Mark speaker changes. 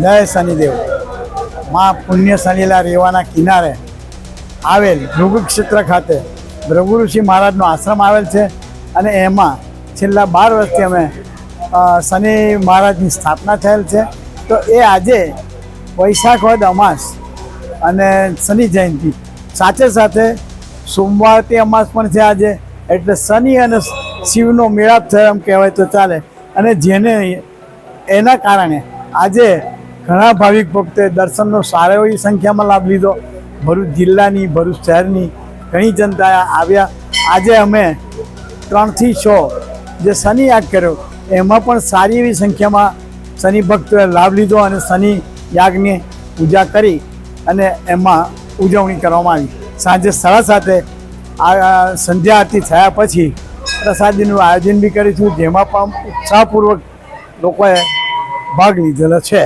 Speaker 1: જય શનિદેવ। માં પુણ્ય શનિલા રેવાના કિનારે આવેલ ભૃગુ ક્ષેત્ર ખાતે ભૃગુ ઋષિ મહારાજનો આશ્રમ આવેલ છે અને એમાં છેલ્લા 12 વર્ષથી અમે શનિ મહારાજની સ્થાપના થયેલ છે। તો એ આજે વૈશાખ વદ અમાસ અને શનિ જયંતિ સાથે સાથે સોમવારથી અમાસ પણ છે આજે, એટલે શનિ અને શિવનો મેળાપ થયો એમ કહેવાય તો ચાલે। અને જેને એના કારણે આજે ઘણા ભાવિક ભક્તોએ દર્શનનો સારો એવી સંખ્યામાં લાભ લીધો। ભરૂચ જિલ્લાની, ભરૂચ શહેરની ઘણી જનતા આવ્યા। આજે અમે 3 થી 6 જે શનિ યાગ કર્યો એમાં પણ સારી એવી સંખ્યામાં શનિ ભક્તોએ લાભ લીધો અને શનિ યાગની પૂજા કરી અને એમાં ઉજવણી કરવામાં આવી। સાંજે 7:30 આ સંધ્યા આરતી થયા પછી પ્રસાદીનું આયોજન બી કરીશું, જેમાં પણ ઉત્સાહપૂર્વક લોકોએ ભાગ લીધેલો છે।